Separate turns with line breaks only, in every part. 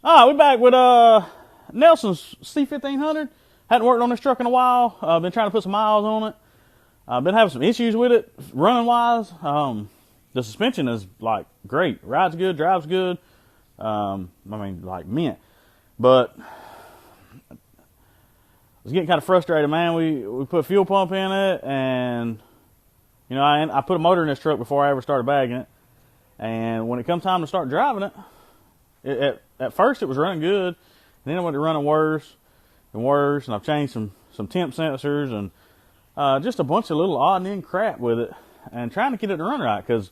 We back with Nelson's C1500. Hadn't worked on this truck in a while. Been trying to put some miles on it. Been having some issues with it, running wise. The suspension is like great. Rides good, drives good. Like mint. But I was getting kind of frustrated, man. We put a fuel pump in it, and I put a motor in this truck before I ever started bagging it. And when it comes time to start driving it, at first it was running good, and then it went to running worse and worse. And I've changed some temp sensors and just a bunch of little odd and end crap with it, and trying to get it to run right, because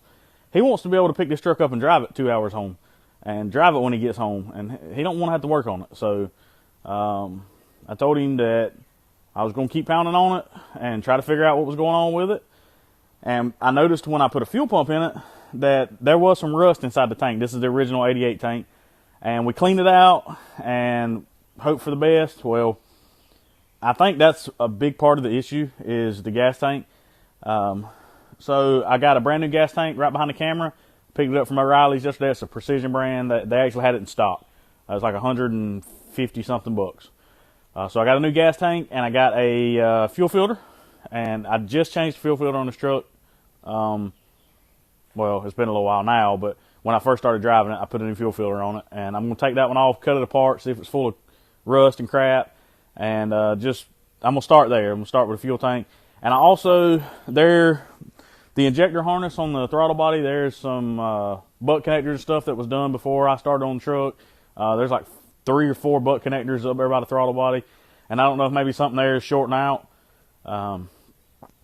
he wants to be able to pick this truck up and drive it 2 hours home, and drive it when he gets home, and he don't want to have to work on it. So I told him that I was going to keep pounding on it and try to figure out what was going on with it. And I noticed when I put a fuel pump in it that there was some rust inside the tank. This is the original 88 tank. And we cleaned it out and hoped for the best. Well, I think that's a big part of the issue, is the gas tank. So I got a brand new gas tank right behind the camera. Picked it up from O'Reilly's yesterday. It's a Precision brand. They actually had it in stock. It was like 150 something bucks. So I got a new gas tank, and I got a fuel filter. And I just changed the fuel filter on this truck. Well, it's been a little while now, but when I first started driving it, I put a new fuel filter on it. And I'm going to take that one off, cut it apart, see if it's full of rust and crap. And I'm going to start there. I'm going to start with a fuel tank. And I also, the injector harness on the throttle body, there's some butt connectors and stuff that was done before I started on the truck. There's like 3 or 4 butt connectors up there by the throttle body. And I don't know if maybe something there is shorting out.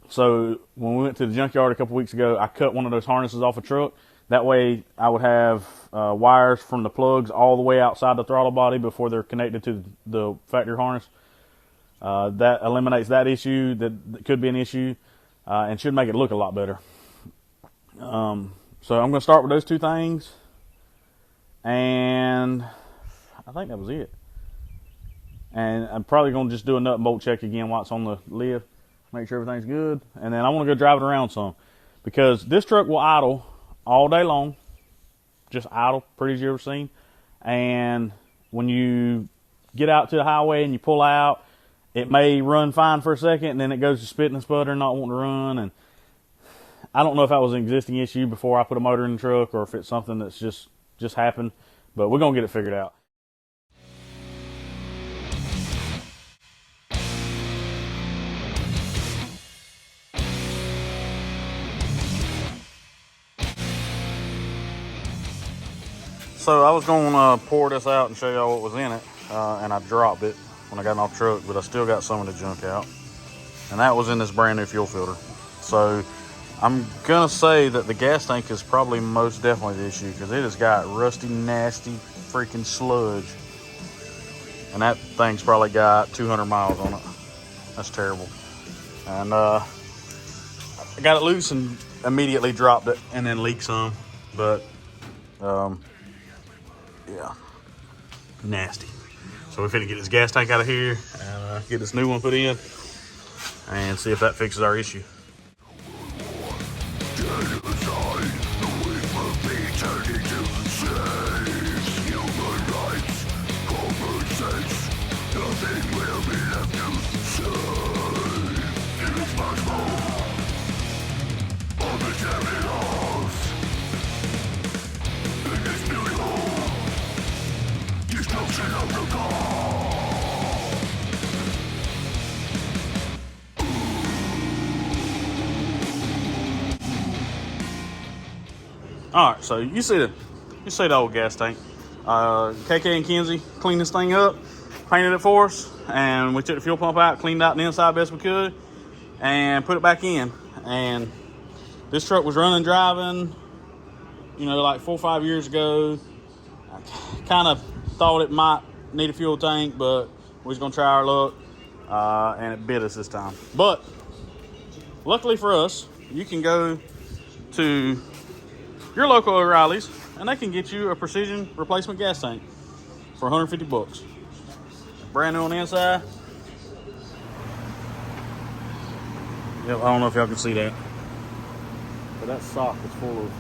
So when we went to the junkyard a couple weeks ago, I cut one of those harnesses off a truck. That way I would have wires from the plugs all the way outside the throttle body before they're connected to the factory harness. That eliminates that issue. That could be an issue, and should make it look a lot better. So I'm going to start with those 2 things, and I think that was it. And I'm probably going to just do a nut and bolt check again while it's on the lift. Make sure everything's good. And then I want to go drive it around some, because this truck will idle all day long. Just idle, pretty as you ever seen. And when you get out to the highway and you pull out, it may run fine for a second, and then it goes to spitting and sputtering, not wanting to run. And I don't know if that was an existing issue before I put a motor in the truck, or if it's something that's just happened. But we're going to get it figured out. So I was going to pour this out and show y'all what was in it, and I dropped it when I got off truck, but I still got some of the junk out. And that was in this brand new fuel filter. So I'm going to say that the gas tank is probably most definitely the issue, because it has got rusty, nasty freaking sludge. And that thing's probably got 200 miles on it. That's terrible. And I got it loose and immediately dropped it, and then leaked some. But yeah, nasty. So we're finna get this gas tank out of here and get this new one put in and see if that fixes our issue. All right, so you see the old gas tank. KK and Kenzie cleaned this thing up, painted it for us, and we took the fuel pump out, cleaned out the inside best we could, and put it back in. And this truck was running, driving, like 4 or 5 years ago. I kind of thought it might need a fuel tank, but we was gonna try our luck, and it bit us this time. But luckily for us, you can go to your local O'Reilly's, and they can get you a Precision replacement gas tank for 150 bucks. Brand new on the inside. Yep, I don't know if y'all can see that, but that sock is full of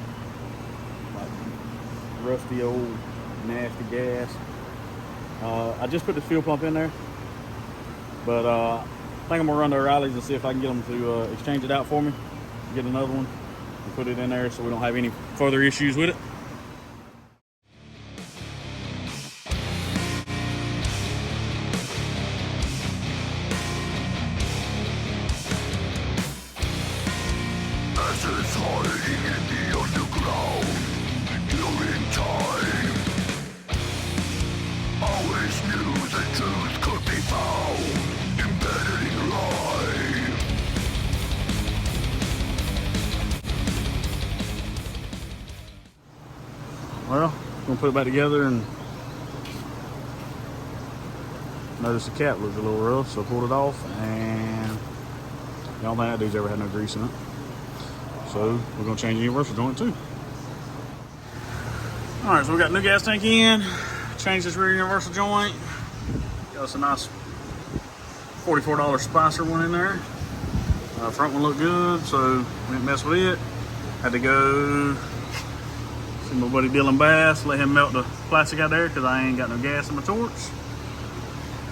like rusty old nasty gas. I just put the fuel pump in there, but I think I'm gonna run to O'Reilly's and see if I can get them to exchange it out for me, get another one, and put it in there so we don't have any further issues with it.
Masses hiding in the underground during time. Always knew the truth could be found embedded in life.
Well, gonna put it back together, and notice the cap was a little rough, so I pulled it off, and the only thing that dude's ever had no grease in it. So we're gonna change the universal joint too. All right, so we got new gas tank in, changed this rear universal joint, got us a nice $44 Spicer one in there. Front one looked good, so we didn't mess with it. Had to go see my buddy Dylan Bass, let him melt the plastic out there because I ain't got no gas in my torch.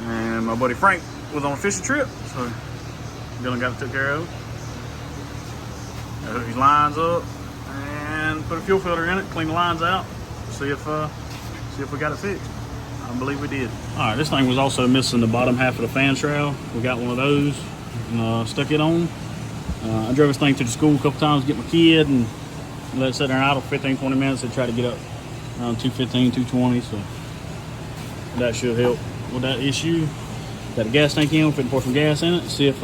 And my buddy Frank was on a fishing trip, so Dylan got it took care of. Hook these lines up and put a fuel filter in it, clean the lines out, see if we got it fixed. I believe we did. All right, this thing was also missing the bottom half of the fan shroud. We got one of those and stuck it on. I drove this thing to the school a couple times to get my kid and let it sit there idle for 15-20 minutes and try to get up around 215, 220, so that should help with that issue. Got a gas tank in, we're finna pour some gas in it, see if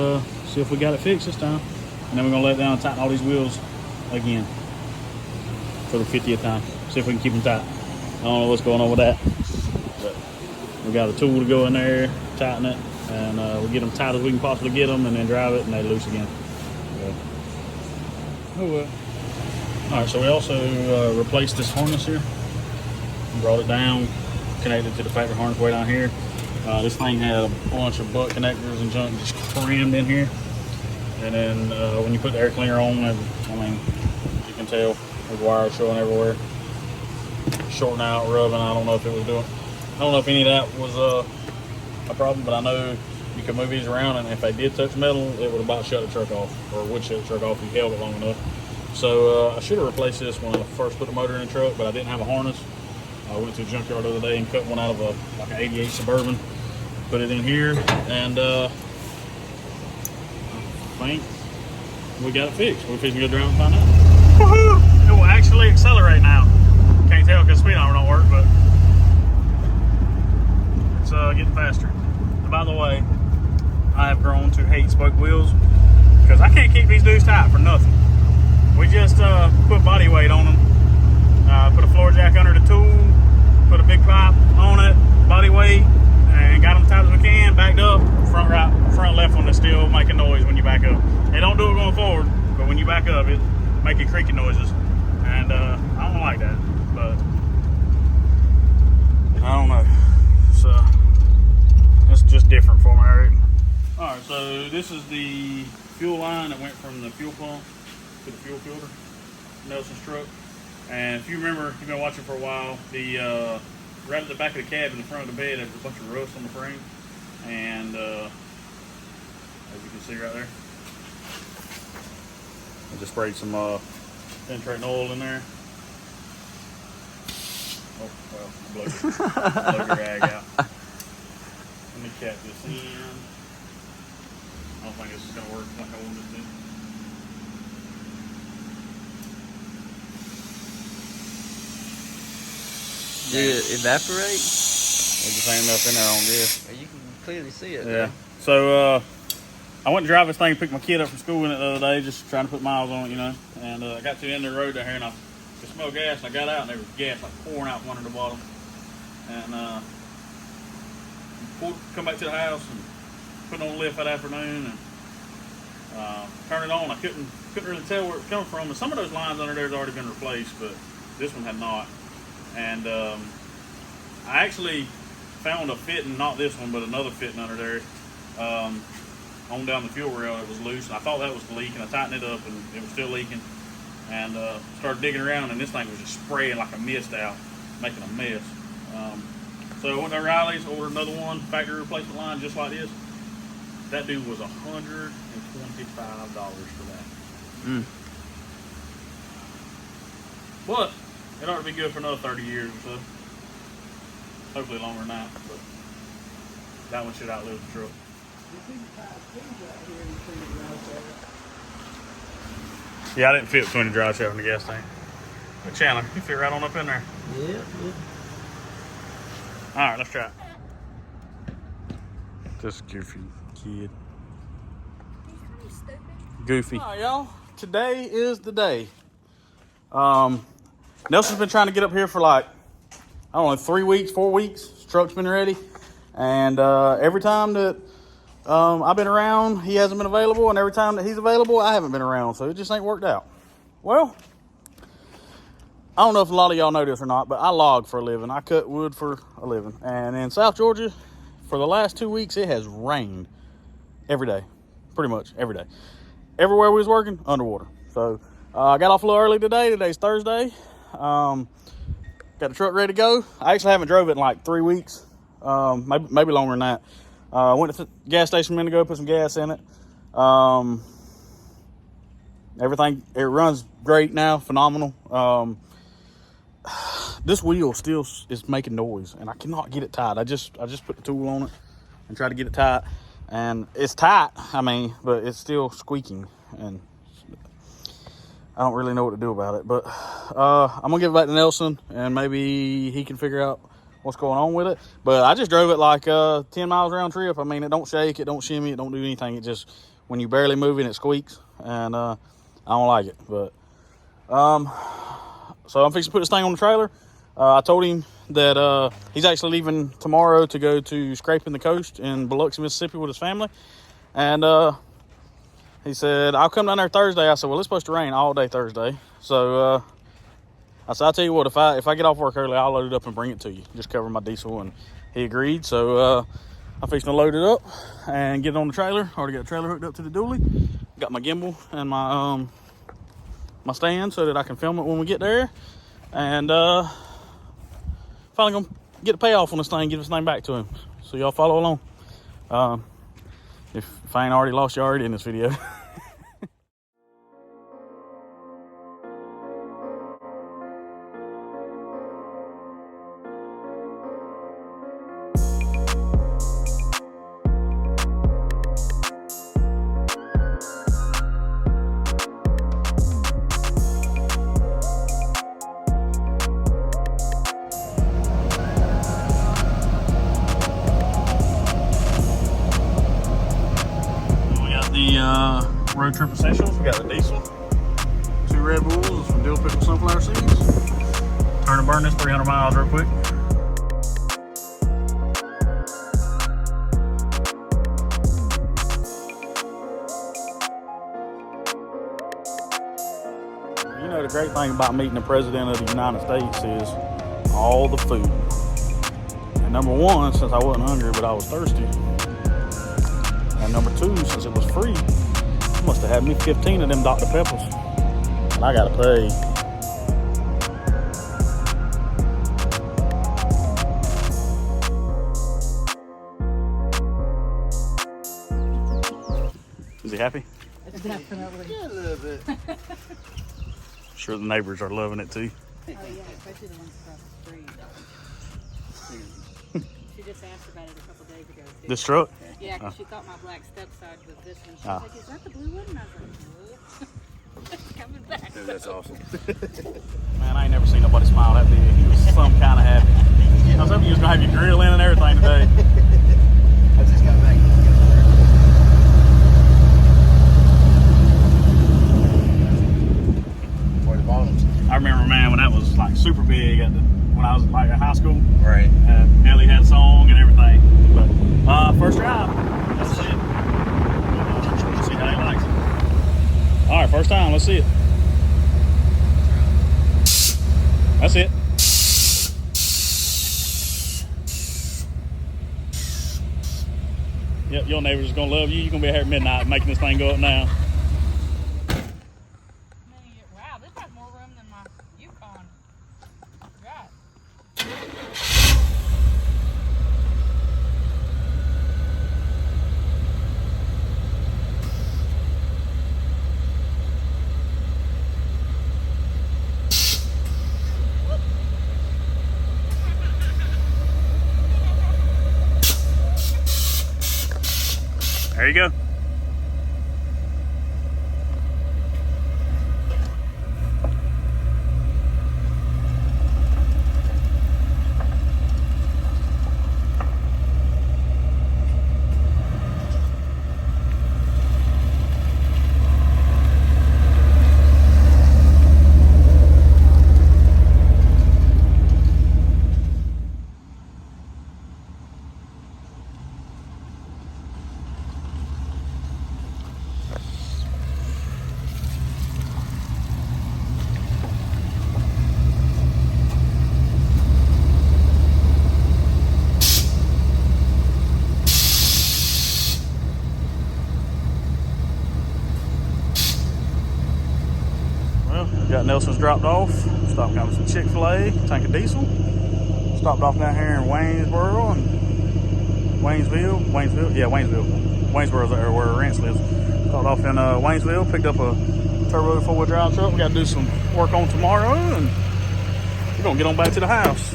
we got it fixed this time. And then we're gonna let it down and tighten all these wheels again for the 50th time. See if we can keep them tight. I don't know what's going on with that, but we got a tool to go in there, tighten it, and we'll get them tight as we can possibly get them, and then drive it, and they loose again. So, oh well. All right, so we also replaced this harness here. Brought it down, connected to the factory harness way down here. This thing had a bunch of butt connectors and junk just crammed in here. And then when you put the air cleaner on, I mean, you can tell there's wires showing everywhere. Shorting out, rubbing. I don't know if any of that was a problem, but I know you can move these around, and if they did touch metal, it would about shut the truck off, or would shut the truck off if you held it long enough. So I should have replaced this when I first put the motor in the truck, but I didn't have a harness. I went to the junkyard the other day and cut one out of like an 88 Suburban, put it in here, and I think we got it fixed. We're fixing to go drive and find out. Woohoo! It will actually accelerate now. Can't tell because speed armor don't work, but it's getting faster. And by the way, I have grown to hate spoke wheels because I can't keep these dudes tight for nothing. We just put body weight on them, put a floor jack under the tool, put a big pipe on it, body weight, and got them tight as we can, backed up, front right, front left one that's still making noise when you back up. They don't do it going forward, but when you back up, it making creaky noises, and I don't like that, but I don't know. So that's just different for me, I reckon. All right, so this is the fuel line that went from the fuel pump to the fuel filter, Nelson's truck. And if you remember, you've been watching for a while, the right at the back of the cab in the front of the bed, there's a bunch of rust on the frame, and as you can see right there, I just sprayed some penetrating oil in there. Oh well, blow your rag out. Let me cap this in. I don't think this is gonna work like I wanted it to.
Did it evaporate?
There's just ain't enough in there on this.
You can clearly see it.
Yeah. So I went to drive this thing, picked my kid up from school in it the other day, just trying to put miles on it, you know. And I got to the end of the road down here, and I could smell gas. And I got out, and there was gas like pouring out from under the bottom. And come back to the house and put on a lift that afternoon and turn it on. I couldn't really tell where it was coming from. And some of those lines under there had already been replaced, but this one had not. And I actually found a fitting, not this one, but another fitting under there on down the fuel rail. It was loose, and I thought that was leaking. I tightened it up, and it was still leaking. And started digging around, and this thing was just spraying like a mist out, making a mess. So So I went to O'Reilly's, ordered another one, factory replacement line just like this. That dude was $125 for that.
Mm.
But it ought to be good for another 30 years or so. Hopefully longer than that, but that one should outlive the truck. Yeah, I didn't fit between the drive shaft and the gas tank. But Chandler, you fit right on up in there.
Yeah.
All right, let's try it. This goofy kid. Goofy. All right, y'all. Today is the day. Nelson's been trying to get up here for like, I don't know, 3 weeks, 4 weeks. His truck's been ready. And every time that I've been around, he hasn't been available. And every time that he's available, I haven't been around. So it just ain't worked out. Well, I don't know if a lot of y'all know this or not, but I log for a living. I cut wood for a living. And in South Georgia, for the last 2 weeks, it has rained every day. Pretty much every day. Everywhere we was working, underwater. So I got off a little early today. Today's Thursday. Got the truck ready to go. I actually haven't drove it in like 3 weeks. Maybe longer than that. Went to the gas station a minute ago, put some gas in it. Everything, it runs great now, phenomenal. This wheel still is making noise, and I cannot get it tight. I just put the tool on it and try to get it tight, and it's tight. I mean, but it's still squeaking, and I don't really know what to do about it. But I'm gonna give it back to Nelson, and maybe he can figure out what's going on with it. But I just drove it like 10 miles round trip. I mean, it don't shake, it don't shimmy, it don't do anything. It just, when you barely move it, it squeaks, and I don't like it. But so I'm fixing to put this thing on the trailer. I told him that he's actually leaving tomorrow to go to Scraping the Coast in Biloxi, Mississippi with his family. And he said, I'll come down there Thursday. I said, well, it's supposed to rain all day Thursday. So I said, I'll tell you what, if I get off work early, I'll load it up and bring it to you. Just cover my diesel. And he agreed. So I'm fixing to load it up and get it on the trailer. Already got the trailer hooked up to the dually. Got my gimbal and my stand so that I can film it when we get there. And finally gonna get a payoff on this thing, give this thing back to him. So y'all follow along. If I ain't already lost you already in this video. Road trip essentials. We got the diesel, 2 Red Bulls, and some dill pickle sunflower seeds. Turn and burn this 300 miles real quick. You know, the great thing about meeting the President of the United States is all the food. And number one, since I wasn't hungry, but I was thirsty. And number two, since it was free, must have had me 15 of them Dr. Peppers. And I gotta pay. Is he happy?
Definitely.
Yeah, a little bit.
Sure the neighbors are loving it too.
Oh yeah, especially the ones across the street. She just asked about it a couple days ago too.
This truck?
Yeah, because she thought my black stepside was this one. She was like, is that the blue one? And I was like, no. It's coming back.
Dude, that's awesome.
Man, I ain't never seen nobody smile that big. He was some kind of happy. I was hoping you was gonna have your grill in and everything today.
I just got back. For the bottoms.
I remember, man, when that was like super big when I was like in high school.
Right.
Nelly had a song and everything. But first drive, that's it. Let's see how he likes it. All right, first time, let's see it. That's it. Yep, your neighbors is gonna love you. You're gonna be here at midnight making this thing go up now.
Wow, this has more room than my Yukon. I forgot.
There you go. Got Nelson's dropped off. Stopped and got some Chick-fil-A, tank of diesel. Stopped off down here in Waynesboro and Waynesboro's where Rance lives. Stopped off in Waynesville, picked up a turbo 4-wheel drive truck. We got to do some work on tomorrow, and we're gonna get on back to the house.